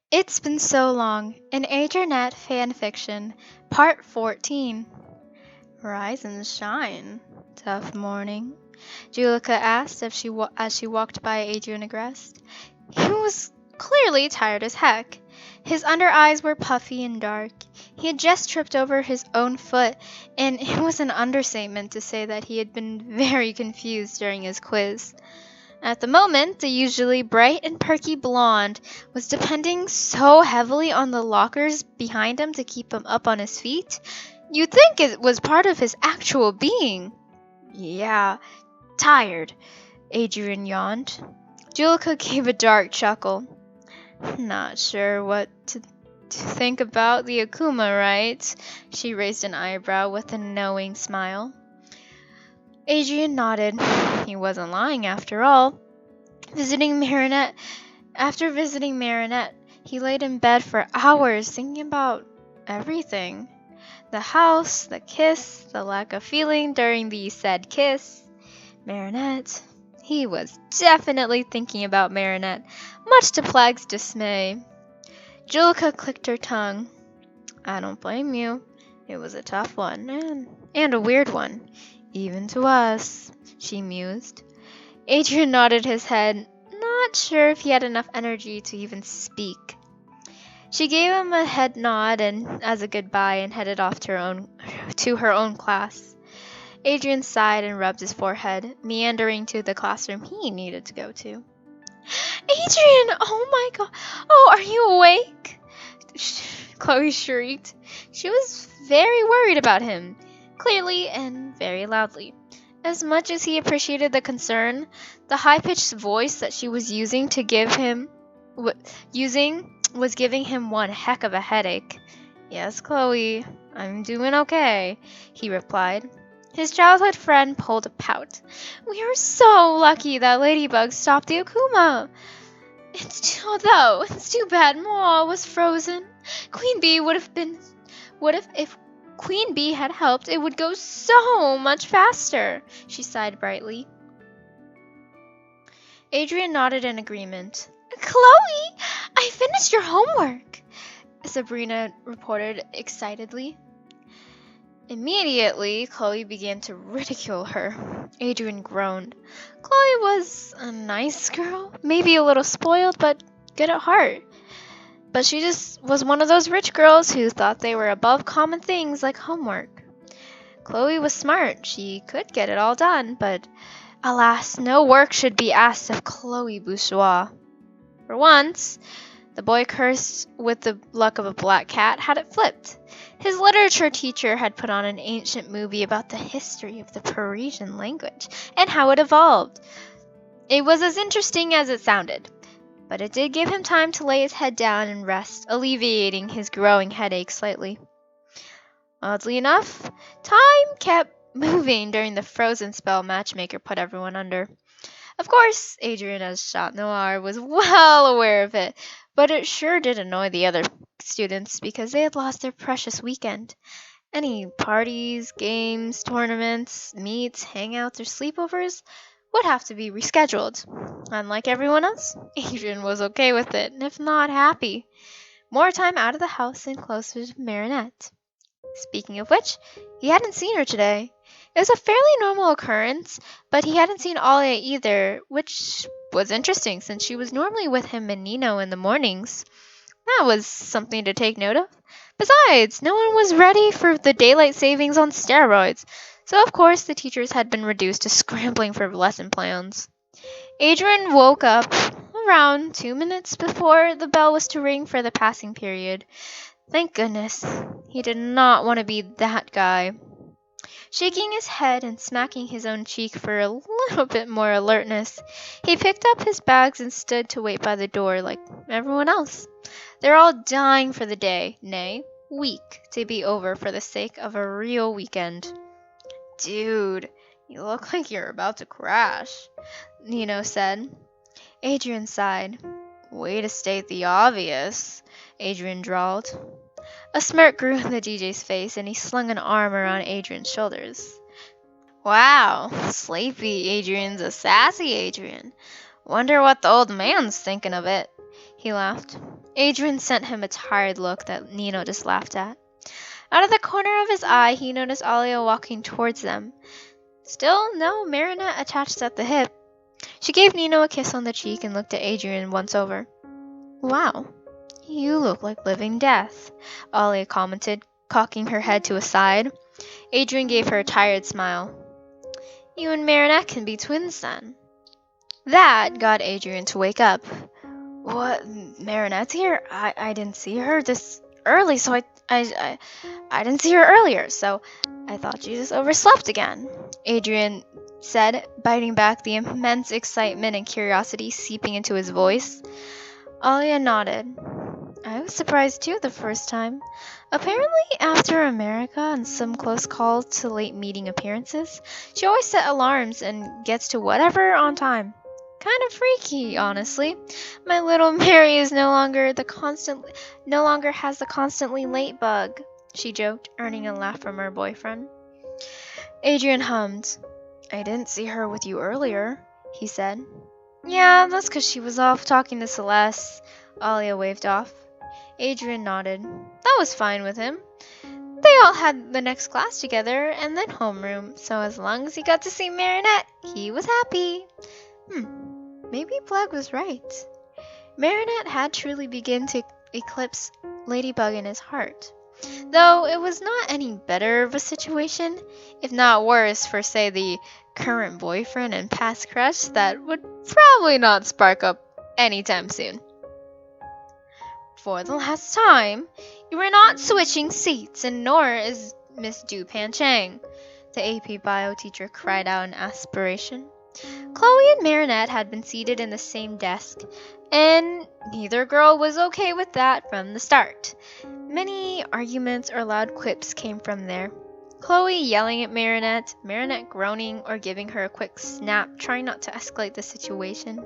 It's been so long. An Adrienette fanfiction, part 14. Rise and shine. Tough morning, Julika asked as she walked by Adrian Agrest. He was clearly tired as heck. His under eyes were puffy and dark. He had just tripped over his own foot, and it was an understatement to say that he had been very confused during his quiz. At the moment, the usually bright and perky blonde was depending so heavily on the lockers behind him to keep him up on his feet. You'd think it was part of his actual being. Yeah, tired, Adrian yawned. Julika gave a dark chuckle. Not sure what to think about the Akuma, right? She raised an eyebrow with a knowing smile. Adrian nodded. He wasn't lying after all. After visiting Marinette, he laid in bed for hours thinking about everything. The house, the kiss, the lack of feeling during the said kiss. Marinette. He was definitely thinking about Marinette, much to Plag's dismay. Julika clicked her tongue. I don't blame you. It was a tough one, and a weird one. Even to us, she mused. Adrian nodded his head, not sure if he had enough energy to even speak. She gave him a head nod and as a goodbye and headed off to her own class. Adrian sighed and rubbed his forehead, meandering to the classroom he needed to go to. Adrian! Oh my god! Oh, are you awake? Chloe shrieked. She was very worried about him, clearly and very loudly. As much as he appreciated the concern, the high-pitched voice that she was using was giving him one heck of a headache. Yes, Chloe, I'm doing okay, he replied. His childhood friend pulled a pout. We are so lucky that Ladybug stopped the Akuma. It's too bad Moa was frozen. Queen Bee if Queen Bee had helped, it would go so much faster, she sighed brightly. Adrian nodded in agreement. Chloe, I finished your homework, Sabrina reported excitedly. Immediately, Chloe began to ridicule her. Adrian groaned. Chloe was a nice girl, maybe a little spoiled, but good at heart. But she just was one of those rich girls who thought they were above common things like homework. Chloe was smart. She could get it all done, but alas, no work should be asked of Chloe Bourgeois. For once, the boy cursed with the luck of a black cat had it flipped. His literature teacher had put on an ancient movie about the history of the Parisian language and how it evolved. It was as interesting as it sounded, but it did give him time to lay his head down and rest, alleviating his growing headache slightly. Oddly enough, time kept moving during the frozen spell Matchmaker put everyone under. Of course, Adrian as Chat Noir was well aware of it, but it sure did annoy the other students because they had lost their precious weekend. Any parties, games, tournaments, meets, hangouts, or sleepovers would have to be rescheduled. Unlike everyone else, Adrian was okay with it, if not happy. More time out of the house and closer to Marinette. Speaking of which, he hadn't seen her today. It was a fairly normal occurrence, but he hadn't seen Alia either, which was interesting since she was normally with him and Nino in the mornings. That was something to take note of. Besides, no one was ready for the daylight savings on steroids, so of course the teachers had been reduced to scrambling for lesson plans. Adrian woke up around 2 minutes before the bell was to ring for the passing period. Thank goodness. He did not want to be that guy. Shaking his head and smacking his own cheek for a little bit more alertness, he picked up his bags and stood to wait by the door like everyone else. They're all dying for the day, nay, week, to be over for the sake of a real weekend. Dude, you look like you're about to crash, Nino said. Adrian sighed. Way to state the obvious, Adrian drawled. A smirk grew on the DJ's face, and he slung an arm around Adrian's shoulders. Wow, sleepy Adrian's a sassy Adrian. Wonder what the old man's thinking of it. He laughed. Adrian sent him a tired look that Nino just laughed at. Out of the corner of his eye, he noticed Alia walking towards them. Still no Marinette attached at the hip. She gave Nino a kiss on the cheek and looked at Adrian once over. "Wow, you look like living death," Alia commented, cocking her head to a side. Adrian gave her a tired smile. "You and Marinette can be twins then." That got Adrian to wake up. "What? Marinette's here? I didn't see her this early, so I didn't see her earlier, so I thought you just overslept again," Adrian said, biting back the immense excitement and curiosity seeping into his voice. Alia nodded. "I was surprised too the first time. Apparently, after America and some close calls to late meeting appearances, she always set alarms and gets to whatever on time. Kind of freaky, honestly. My little Mary is no longer has the constantly late bug," she joked, earning a laugh from her boyfriend. Adrian hummed. "I didn't see her with you earlier," he said. "Yeah, that's 'cause she was off talking to Celeste," Alia waved off. Adrian nodded. That was fine with him. They all had the next class together and then homeroom, so as long as he got to see Marinette, he was happy. Maybe Plug was right. Marinette had truly begun to eclipse Ladybug in his heart. Though it was not any better of a situation, if not worse for, say, the current boyfriend and past crush that would probably not spark up anytime soon. "For the last time, you are not switching seats, and nor is Miss Dupan Chang," the AP Bio teacher cried out in aspiration. Chloe and Marinette had been seated in the same desk, and neither girl was okay with that from the start. Many arguments or loud quips came from there. Chloe yelling at Marinette, Marinette groaning or giving her a quick snap, trying not to escalate the situation.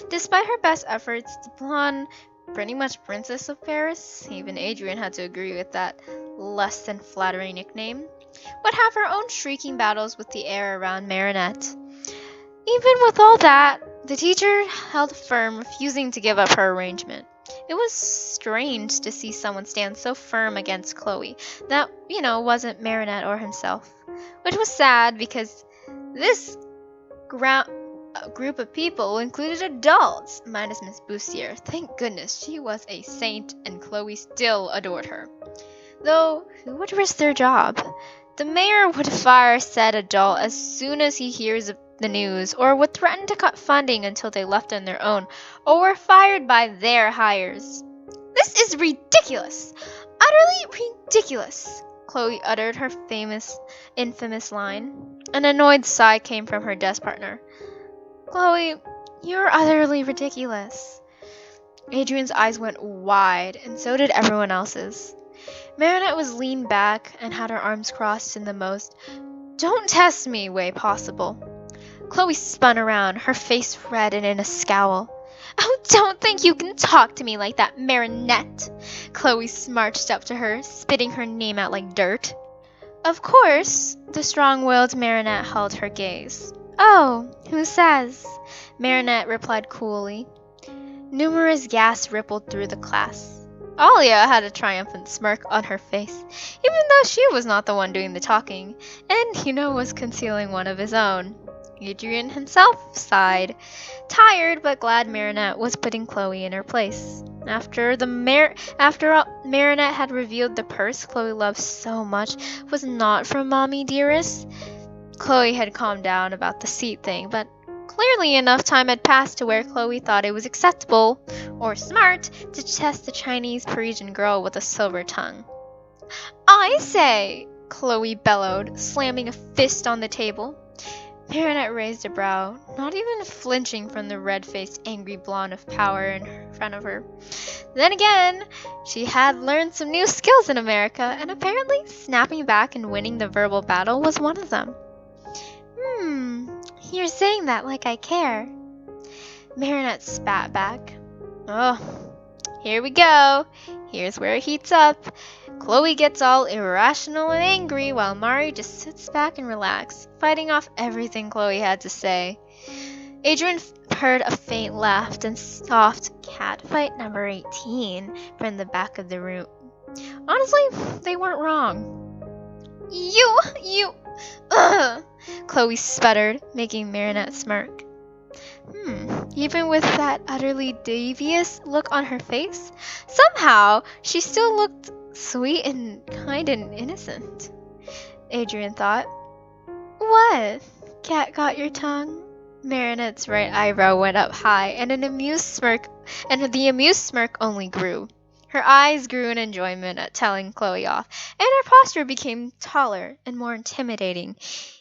Despite her best efforts, the blonde, pretty much princess of Paris, even Adrian had to agree with that less than flattering nickname, would have her own shrieking battles with the air around Marinette. Even with all that, the teacher held firm, refusing to give up her arrangement. It was strange to see someone stand so firm against Chloe that, wasn't Marinette or himself. Which was sad because this group of people included adults, minus Miss Bussier. Thank goodness she was a saint and Chloe still adored her. Though, who would risk their job? The mayor would fire said adult as soon as he hears of the news, or would threaten to cut funding until they left on their own, or were fired by their hires. "This is ridiculous! Utterly ridiculous!" Chloe uttered her infamous line. An annoyed sigh came from her desk partner. "Chloe, you're utterly ridiculous." Adrian's eyes went wide, and so did everyone else's. Marinette was leaned back and had her arms crossed in the most "don't test me" way possible. Chloe spun around, her face red and in a scowl. "Oh, don't think you can talk to me like that, Marinette!" Chloe marched up to her, spitting her name out like dirt. Of course, the strong-willed Marinette held her gaze. "Oh, who says?" Marinette replied coolly. Numerous gasps rippled through the class. Alia had a triumphant smirk on her face, even though she was not the one doing the talking, and was concealing one of his own. Adrian himself sighed, tired but glad Marinette was putting Chloe in her place. After all, Marinette had revealed the purse Chloe loved so much was not from Mommy Dearest. Chloe had calmed down about the seat thing, but clearly enough time had passed to where Chloe thought it was acceptable, or smart, to test the Chinese Parisian girl with a silver tongue. "I say!" Chloe bellowed, slamming a fist on the table. Marinette raised a brow, not even flinching from the red-faced, angry blonde of power in front of her. Then again, she had learned some new skills in America, and apparently snapping back and winning the verbal battle was one of them. You're saying that like I care." Marinette spat back. "Oh, here we go. Here's where it heats up. Chloe gets all irrational and angry while Mari just sits back and relaxes, fighting off everything Chloe had to say. Adrian heard a faint laugh and soft catfight number 18 from the back of the room. Honestly, they weren't wrong. You, ugh, Chloe sputtered, making Marinette smirk. Even with that utterly devious look on her face, somehow she still looked sweet and kind and innocent. Adrienne thought. What? Cat got your tongue? Marinette's right eyebrow went up high, and the amused smirk only grew. Her eyes grew in enjoyment at telling Chloe off, and her posture became taller and more intimidating,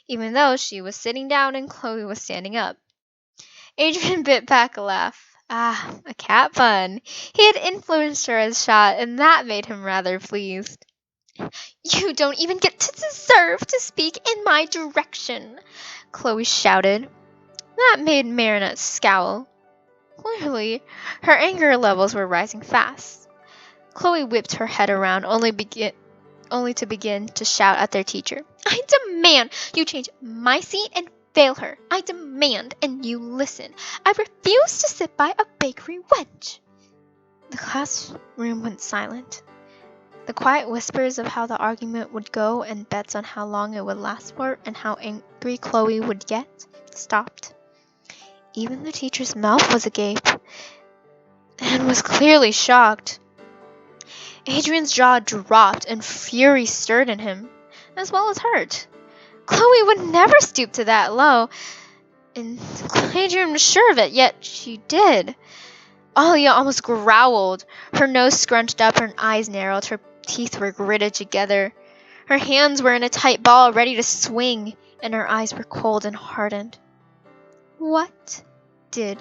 even though she was sitting down and Chloe was standing up. Adrienne bit back a laugh. Ah, a cat pun. He had influenced her as shot, and that made him rather pleased. You don't even get to deserve to speak in my direction, Chloe shouted. That made Marinette scowl. Clearly, her anger levels were rising fast. Chloe whipped her head around, only to begin to shout at their teacher. I demand you change my seat and fail her. I demand, and you listen. I refuse to sit by a bakery wench. The classroom went silent. The quiet whispers of how the argument would go and bets on how long it would last for and how angry Chloe would get stopped. Even the teacher's mouth was agape and was clearly shocked. Adrienne's jaw dropped and fury stirred in him, as well as hurt. Chloe would never stoop to that low, and Adrienne was sure of it, yet she did. Alia almost growled. Her nose scrunched up, her eyes narrowed, her teeth were gritted together. Her hands were in a tight ball, ready to swing, and her eyes were cold and hardened. What did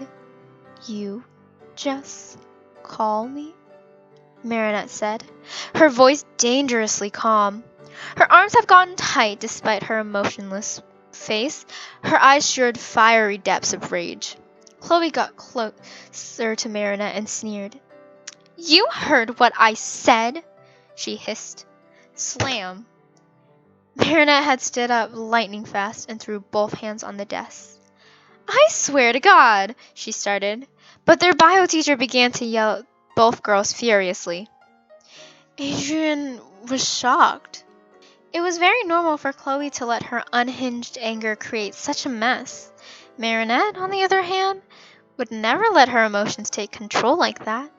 you just call me? Marinette said, her voice dangerously calm. Her arms have gotten tight despite her emotionless face. Her eyes showed fiery depths of rage. Chloe got closer to Marinette and sneered. You heard what I said, she hissed. Slam. Marinette had stood up lightning fast and threw both hands on the desk. I swear to God, she started, but their bio teacher began to yell at both girls furiously. Adrienne was shocked. It was very normal for Chloe to let her unhinged anger create such a mess. Marinette, on the other hand, would never let her emotions take control like that.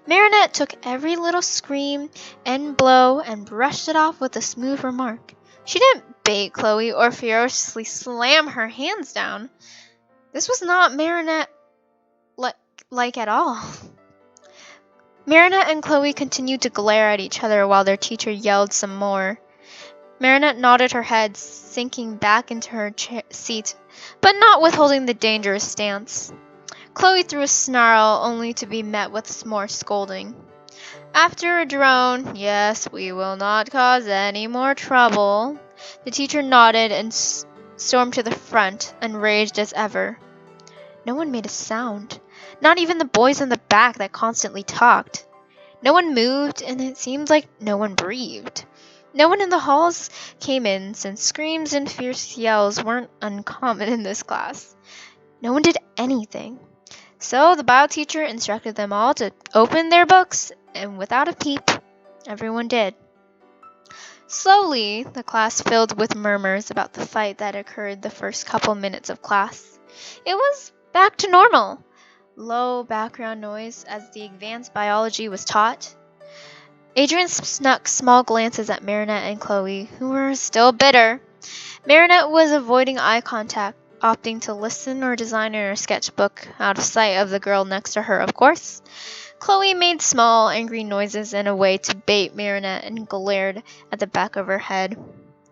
Marinette took every little scream and blow and brushed it off with a smooth remark. She didn't bait Chloe or ferociously slam her hands down. This was not Marinette like at all. Marinette and Chloe continued to glare at each other while their teacher yelled some more. Marinette nodded her head, sinking back into her seat, but not withholding the dangerous stance. Chloe threw a snarl, only to be met with more scolding. After a drone, yes, we will not cause any more trouble, the teacher nodded and stormed to the front, enraged as ever. No one made a sound, not even the boys in the back that constantly talked. No one moved, and it seemed like no one breathed. No one in the halls came in, since screams and fierce yells weren't uncommon in this class. No one did anything. So the bio teacher instructed them all to open their books, and without a peep, everyone did. Slowly, the class filled with murmurs about the fight that occurred the first couple minutes of class. It was back to normal. Low background noise as the advanced biology was taught. Adrienne snuck small glances at Marinette and Chloe, who were still bitter. Marinette was avoiding eye contact, opting to listen or design in her sketchbook, out of sight of the girl next to her, of course. Chloe made small, angry noises in a way to bait Marinette and glared at the back of her head.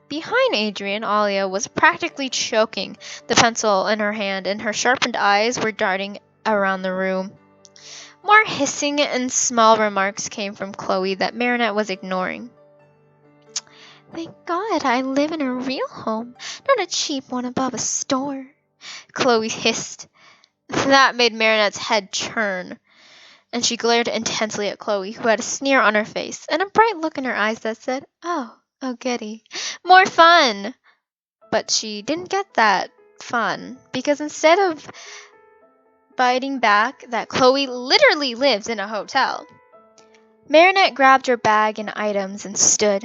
Behind Adrienne, Alia was practically choking the pencil in her hand, and her sharpened eyes were darting around the room. More hissing and small remarks came from Chloe that Marinette was ignoring. Thank God I live in a real home, not a cheap one above a store, Chloe hissed. That made Marinette's head churn, and she glared intensely at Chloe, who had a sneer on her face and a bright look in her eyes that said, Oh, goody. More fun! But she didn't get that fun, because instead of biting back that Chloe literally lives in a hotel. Marinette grabbed her bag and items and stood.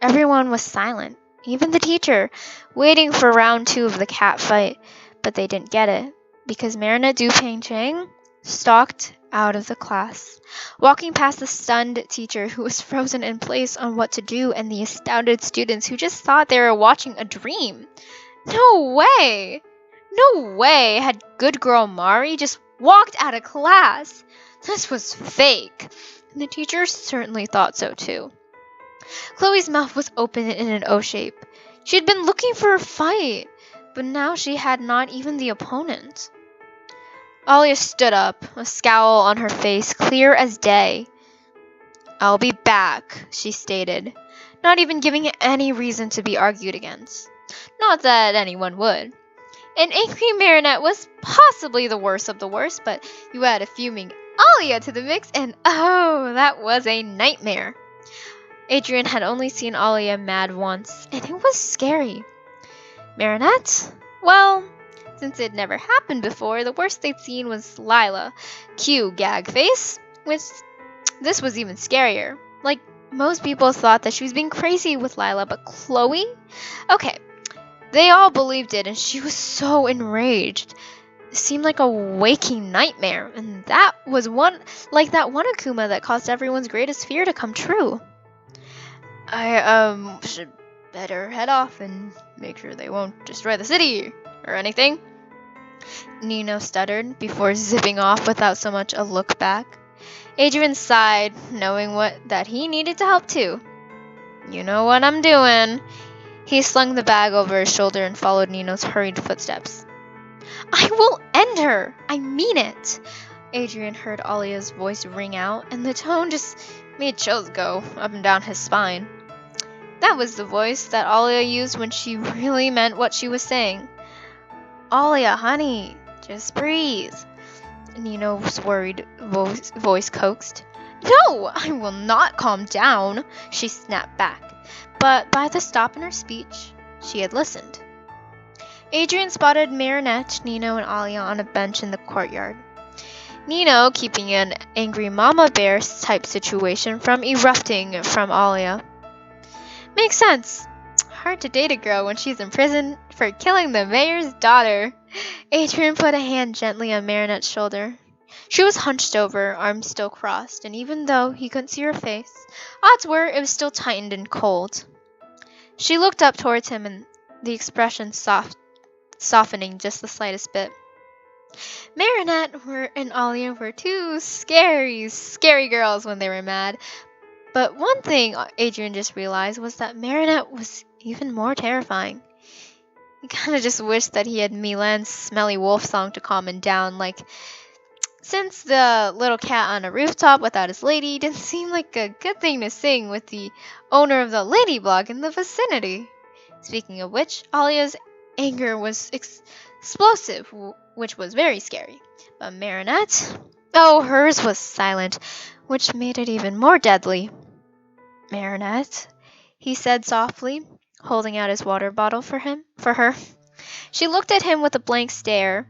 Everyone was silent, even the teacher, waiting for round 2 of the cat fight, but they didn't get it, because Marinette Duping-Chang stalked out of the class, walking past the stunned teacher who was frozen in place on what to do and the astounded students who just thought they were watching a dream. No way! No way had good girl Mari just walked out of class. This was fake, and the teacher certainly thought so too. Chloe's mouth was open in an O shape. She had been looking for a fight, but now she had not even the opponent. Alia stood up, a scowl on her face, clear as day. "I'll be back," she stated, not even giving it any reason to be argued against. Not that anyone would. An angry Marinette was possibly the worst of the worst, but you add a fuming Alia to the mix, and oh, that was a nightmare. Adrienne had only seen Alia mad once, and it was scary. Marinette? Well, since it never happened before, the worst they'd seen was Lila. Cue gag face, which this was even scarier. Like, most people thought that she was being crazy with Lila, but Chloe? Okay, they all believed it, and she was so enraged. It seemed like a waking nightmare, and that was like that one Akuma that caused everyone's greatest fear to come true. I should better head off and make sure they won't destroy the city or anything, Nino stuttered before zipping off without so much a look back. Adrian sighed, knowing that he needed to help too. "You know what I'm doing." He slung the bag over his shoulder and followed Nino's hurried footsteps. "I will end her! I mean it!" Adrian heard Alia's voice ring out, and the tone just made chills go up and down his spine. That was the voice that Alia used when she really meant what she was saying. "Alia, honey, just breathe," Nino's worried voice coaxed. "No, I will not calm down," she snapped back. But by the stop in her speech, she had listened. Adrian spotted Marinette, Nino, and Alia on a bench in the courtyard. Nino keeping an angry mama bear type situation from erupting from Alia. Makes sense. Hard to date a girl when she's in prison for killing the mayor's daughter. Adrian put a hand gently on Marinette's shoulder. She was hunched over, arms still crossed, and even though he couldn't see her face, odds were it was still tightened and cold. She looked up towards him, and the expression softening just the slightest bit. Marinette and Alia were two scary girls when they were mad. But one thing Adrian just realized was that Marinette was even more terrifying. He kind of just wished that he had Milan's Smelly Wolf song to calm him down, like, since the little cat on a rooftop without his lady didn't seem like a good thing to sing with the owner of the Ladybug in the vicinity. Speaking of which, Alia's anger was explosive, which was very scary. But Marinette? Oh, hers was silent, which made it even more deadly. "Marinette," he said softly, holding out his water bottle for her. She looked at him with a blank stare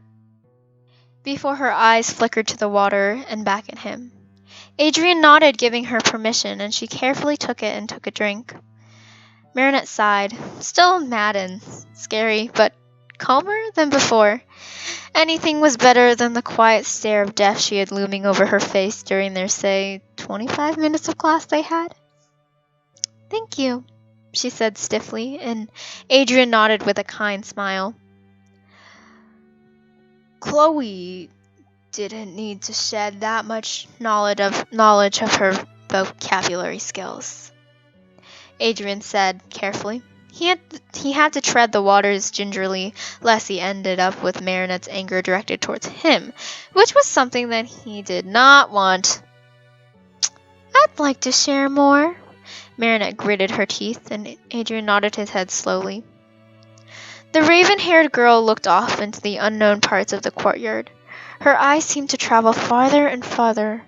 before her eyes flickered to the water and back at him. Adrian nodded, giving her permission, and she carefully took it and took a drink. Marinette sighed, still mad and scary, but calmer than before. Anything was better than the quiet stare of death she had looming over her face during their, say, 25 minutes of class they had. "Thank you," she said stiffly, and Adrian nodded with a kind smile. Chloe didn't need to shed that much knowledge of her vocabulary skills, Adrian said carefully. He had to tread the waters gingerly, lest he ended up with Marinette's anger directed towards him, which was something that he did not want. "I'd like to share more." Marinette gritted her teeth, and Adrian nodded his head slowly. The raven-haired girl looked off into the unknown parts of the courtyard. Her eyes seemed to travel farther and farther,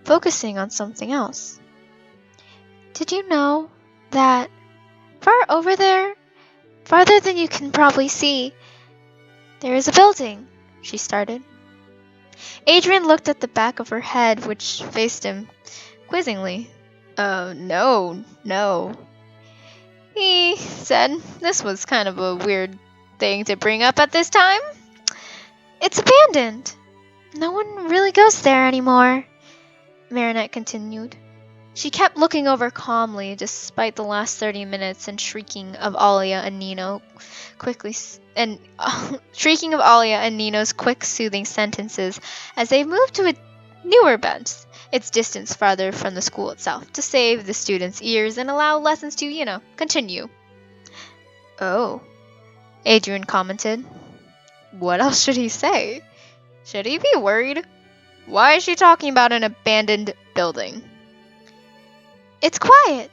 focusing on something else. "Did you know that far over there, farther than you can probably see, there is a building?" she started. Adrienne looked at the back of her head, which faced him quizzingly. No. He said this was kind of a weird thing to bring up at this time. It's abandoned. No one really goes there anymore, Marinette continued. She kept looking over calmly despite the last 30 minutes and shrieking of Alia and Nino's quick soothing sentences as they moved to a newer bench, its distance farther from the school itself, to save the students' ears and allow lessons to, continue. Oh, Adrienne commented. What else should he say? Should he be worried? Why is she talking about an abandoned building? It's quiet.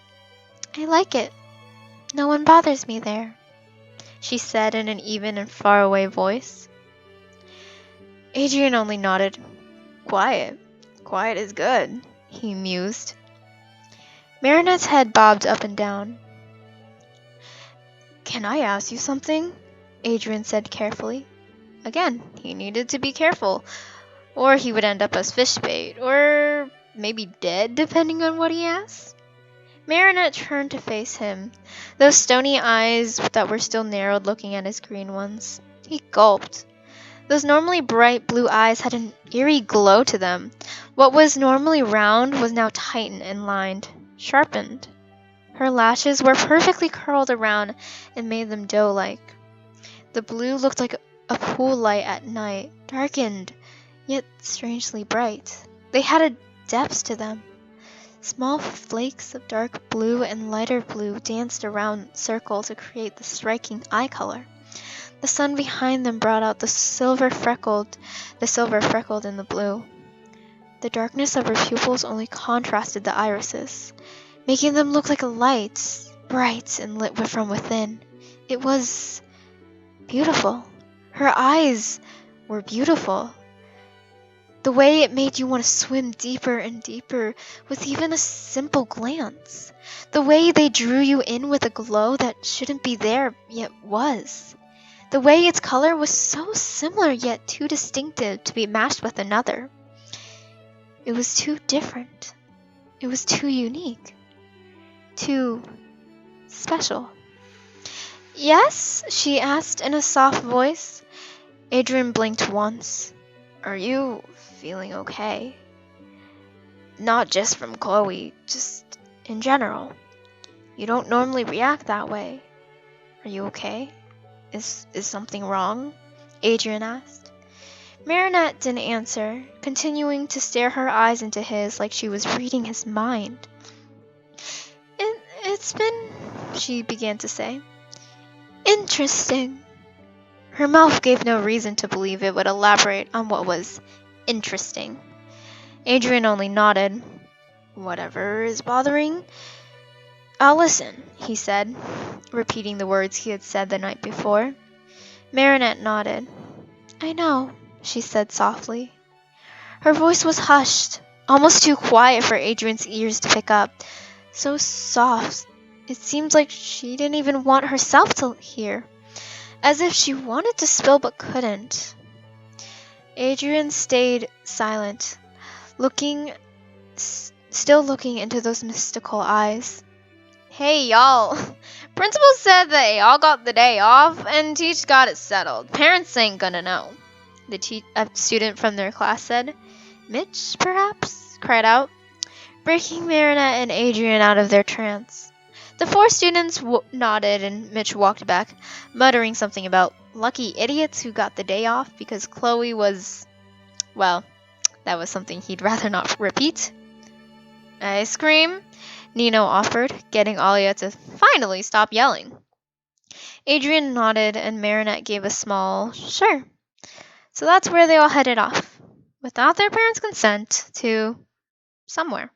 I like it. No one bothers me there, she said in an even and faraway voice. Adrienne only nodded. Quiet. Quiet is good, he mused. Marinette's head bobbed up and down. Can I ask you something? Adrienne said carefully. Again, he needed to be careful, or he would end up as fish bait, or maybe dead, depending on what he asked. Marinette turned to face him, those stony eyes that were still narrowed looking at his green ones. He gulped. Those normally bright blue eyes had an eerie glow to them. What was normally round was now tightened and lined, sharpened. Her lashes were perfectly curled around and made them doe-like. The blue looked like a pool light at night, darkened, yet strangely bright. They had a depth to them. Small flakes of dark blue and lighter blue danced around circle to create the striking eye color. The sun behind them brought out the silver freckled in the blue. The darkness of her pupils only contrasted the irises, making them look like a light, bright and lit from within. It was beautiful. Her eyes were beautiful. The way it made you want to swim deeper and deeper with even a simple glance. The way they drew you in with a glow that shouldn't be there, yet was. The way its color was so similar yet too distinctive to be matched with another. It was too different. It was too unique. Too special. Yes? She asked in a soft voice. Adrienne blinked once. Are you feeling okay? Not just from Chloe, just in general. You don't normally react that way. Are you okay? Is something wrong? Adrienne asked. Marinette didn't answer, continuing to stare her eyes into his like she was reading his mind. It's been, she began to say, interesting. Her mouth gave no reason to believe it would elaborate on what was interesting. Adrienne only nodded. Whatever is bothering? I'll listen, he said, repeating the words he had said the night before. Marinette nodded. I know, she said softly. Her voice was hushed, almost too quiet for Adrienne's ears to pick up. So soft, it seemed like she didn't even want herself to hear. As if she wanted to spill but couldn't. Adrienne stayed silent, still looking into those mystical eyes. Hey y'all, principal said that y'all got the day off and teach got it settled. Parents ain't gonna know, a student from their class said. Mitch, perhaps? Cried out, breaking Marinette and Adrienne out of their trance. The four students nodded and Mitch walked back, muttering something about lucky idiots who got the day off because Chloe was, well, that was something he'd rather not repeat. Ice cream? Nino offered, getting Alia to finally stop yelling. Adrienne nodded and Marinette gave a small sure. So that's where they all headed off, without their parents' consent, to somewhere.